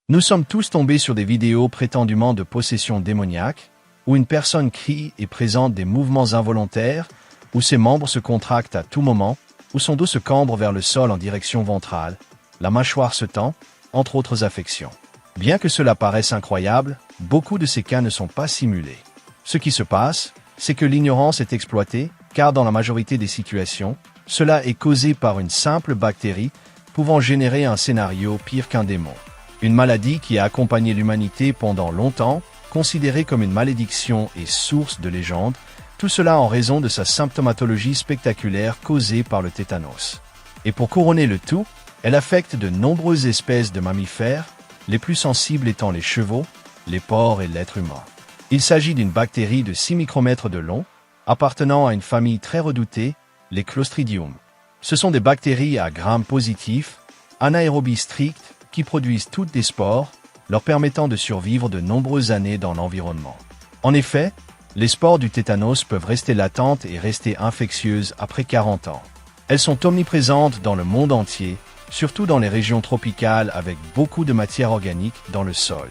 Nous sommes tous tombés sur des vidéos prétendument de possession démoniaque, où une personne crie et présente des mouvements involontaires, où ses membres se contractent à tout moment, où son dos se cambre vers le sol en direction ventrale, la mâchoire se tend, entre autres affections. Bien que cela paraisse incroyable, beaucoup de ces cas ne sont pas simulés. Ce qui se passe, c'est que l'ignorance est exploitée, car dans la majorité des situations, cela est causé par une simple bactérie pouvant générer un scénario pire qu'un démon. Une maladie qui a accompagné l'humanité pendant longtemps, considérée comme une malédiction et source de légende, tout cela en raison de sa symptomatologie spectaculaire causée par le tétanos. Et pour couronner le tout, elle affecte de nombreuses espèces de mammifères, les plus sensibles étant les chevaux, les porcs et l'être humain. Il s'agit d'une bactérie de 6 micromètres de long, appartenant à une famille très redoutée, les Clostridium. Ce sont des bactéries à gram positif, anaérobies strictes, qui produisent toutes des spores, leur permettant de survivre de nombreuses années dans l'environnement. En effet, les spores du tétanos peuvent rester latentes et rester infectieuses après 40 ans. Elles sont omniprésentes dans le monde entier, surtout dans les régions tropicales avec beaucoup de matière organique dans le sol.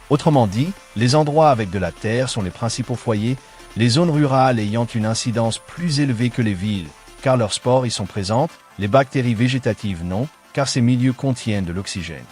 Autrement dit, les endroits avec de la terre sont les principaux foyers, les zones rurales ayant une incidence plus élevée que les villes, car leurs spores y sont présentes, les bactéries végétatives non, car ces milieux contiennent de l'oxygène.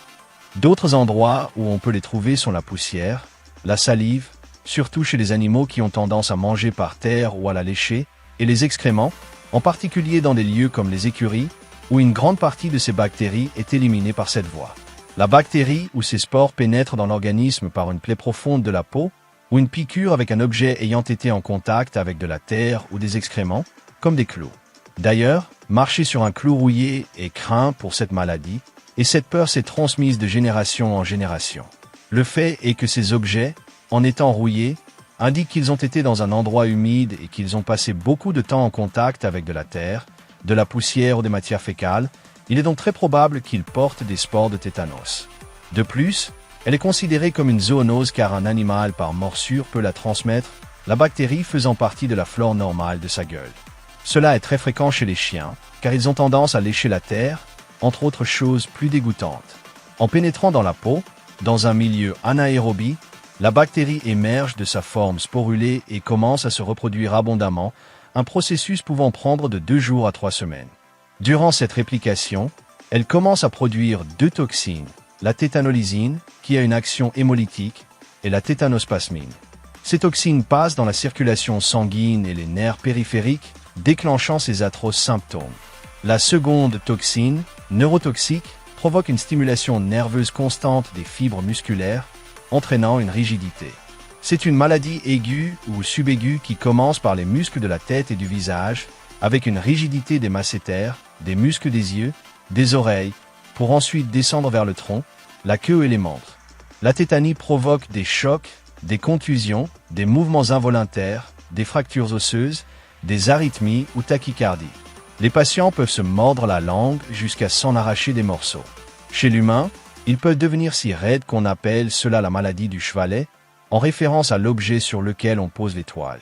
D'autres endroits où on peut les trouver sont la poussière, la salive, surtout chez les animaux qui ont tendance à manger par terre ou à la lécher, et les excréments, en particulier dans des lieux comme les écuries, où une grande partie de ces bactéries est éliminée par cette voie. La bactérie ou ses spores pénètrent dans l'organisme par une plaie profonde de la peau, ou une piqûre avec un objet ayant été en contact avec de la terre ou des excréments, comme des clous. D'ailleurs, marcher sur un clou rouillé est craint pour cette maladie, et cette peur s'est transmise de génération en génération. Le fait est que ces objets, en étant rouillés, indiquent qu'ils ont été dans un endroit humide et qu'ils ont passé beaucoup de temps en contact avec de la terre, de la poussière ou des matières fécales. Il est donc très probable qu'ils portent des spores de tétanos. De plus, elle est considérée comme une zoonose car un animal par morsure peut la transmettre, la bactérie faisant partie de la flore normale de sa gueule. Cela est très fréquent chez les chiens, car ils ont tendance à lécher la terre, entre autres choses plus dégoûtantes. En pénétrant dans la peau, dans un milieu anaérobie, la bactérie émerge de sa forme sporulée et commence à se reproduire abondamment, un processus pouvant prendre de 2 jours à 3 semaines. Durant cette réplication, elle commence à produire 2 toxines, la tétanolysine, qui a une action hémolytique, et la tétanospasmine. Ces toxines passent dans la circulation sanguine et les nerfs périphériques, déclenchant ces atroces symptômes. La seconde toxine, neurotoxique, provoque une stimulation nerveuse constante des fibres musculaires, entraînant une rigidité. C'est une maladie aiguë ou subaiguë qui commence par les muscles de la tête et du visage, avec une rigidité des masséters, des muscles des yeux, des oreilles, pour ensuite descendre vers le tronc, la queue et les membres. La tétanie provoque des chocs, des contusions, des mouvements involontaires, des fractures osseuses, des arythmies ou tachycardie. Les patients peuvent se mordre la langue jusqu'à s'en arracher des morceaux. Chez l'humain, il peut devenir si raide qu'on appelle cela la maladie du chevalet, en référence à l'objet sur lequel on pose l'étoile.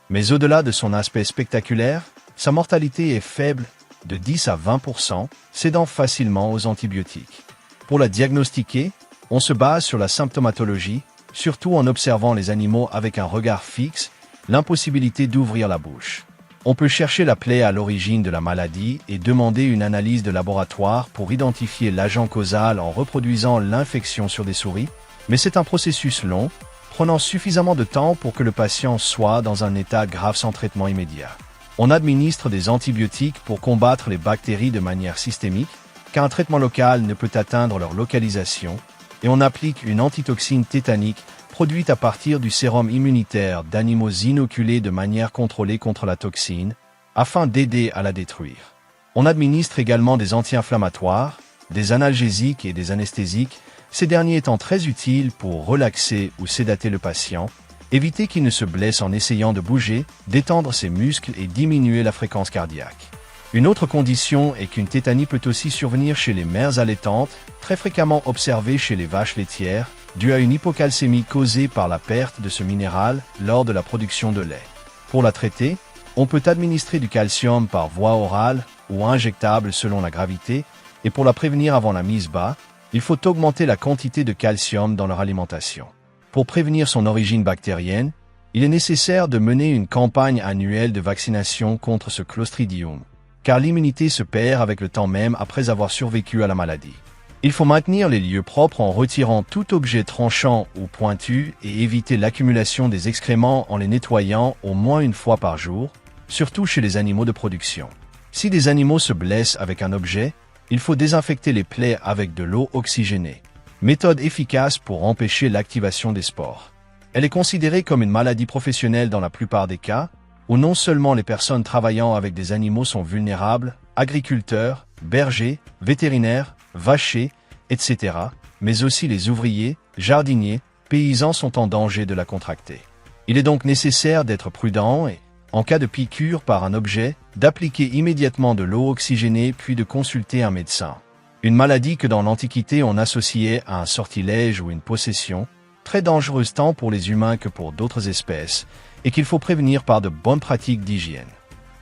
Mais au-delà de son aspect spectaculaire, sa mortalité est faible, de 10 à 20%, cédant facilement aux antibiotiques. Pour la diagnostiquer, on se base sur la symptomatologie, surtout en observant les animaux avec un regard fixe, l'impossibilité d'ouvrir la bouche. On peut chercher la plaie à l'origine de la maladie et demander une analyse de laboratoire pour identifier l'agent causal en reproduisant l'infection sur des souris, mais c'est un processus long, prenant suffisamment de temps pour que le patient soit dans un état grave sans traitement immédiat. On administre des antibiotiques pour combattre les bactéries de manière systémique, car un traitement local ne peut atteindre leur localisation, et on applique une antitoxine tétanique produite à partir du sérum immunitaire d'animaux inoculés de manière contrôlée contre la toxine, afin d'aider à la détruire. On administre également des anti-inflammatoires, des analgésiques et des anesthésiques, ces derniers étant très utiles pour relaxer ou sédater le patient, éviter qu'il ne se blesse en essayant de bouger, détendre ses muscles et diminuer la fréquence cardiaque. Une autre condition est qu'une tétanie peut aussi survenir chez les mères allaitantes, très fréquemment observée chez les vaches laitières, due à une hypocalcémie causée par la perte de ce minéral lors de la production de lait. Pour la traiter, on peut administrer du calcium par voie orale ou injectable selon la gravité, et pour la prévenir avant la mise bas, il faut augmenter la quantité de calcium dans leur alimentation. Pour prévenir son origine bactérienne, il est nécessaire de mener une campagne annuelle de vaccination contre ce Clostridium, car l'immunité se perd avec le temps même après avoir survécu à la maladie. Il faut maintenir les lieux propres en retirant tout objet tranchant ou pointu et éviter l'accumulation des excréments en les nettoyant au moins une fois par jour, surtout chez les animaux de production. Si des animaux se blessent avec un objet, il faut désinfecter les plaies avec de l'eau oxygénée. Méthode efficace pour empêcher l'activation des spores. Elle est considérée comme une maladie professionnelle dans la plupart des cas, où non seulement les personnes travaillant avec des animaux sont vulnérables, agriculteurs, bergers, vétérinaires, vachers, etc., mais aussi les ouvriers, jardiniers, paysans sont en danger de la contracter. Il est donc nécessaire d'être prudent et, en cas de piqûre par un objet, d'appliquer immédiatement de l'eau oxygénée puis de consulter un médecin. Une maladie que dans l'Antiquité on associait à un sortilège ou une possession, très dangereuse tant pour les humains que pour d'autres espèces, et qu'il faut prévenir par de bonnes pratiques d'hygiène.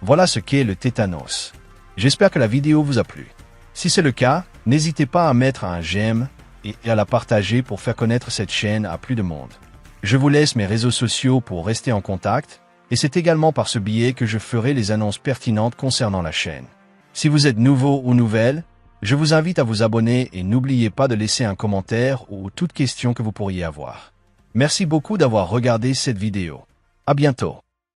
Voilà ce qu'est le tétanos. J'espère que la vidéo vous a plu. Si c'est le cas, n'hésitez pas à mettre un j'aime et à la partager pour faire connaître cette chaîne à plus de monde. Je vous laisse mes réseaux sociaux pour rester en contact, et c'est également par ce biais que je ferai les annonces pertinentes concernant la chaîne. Si vous êtes nouveau ou nouvelle, je vous invite à vous abonner et n'oubliez pas de laisser un commentaire ou toute question que vous pourriez avoir. Merci beaucoup d'avoir regardé cette vidéo. À bientôt.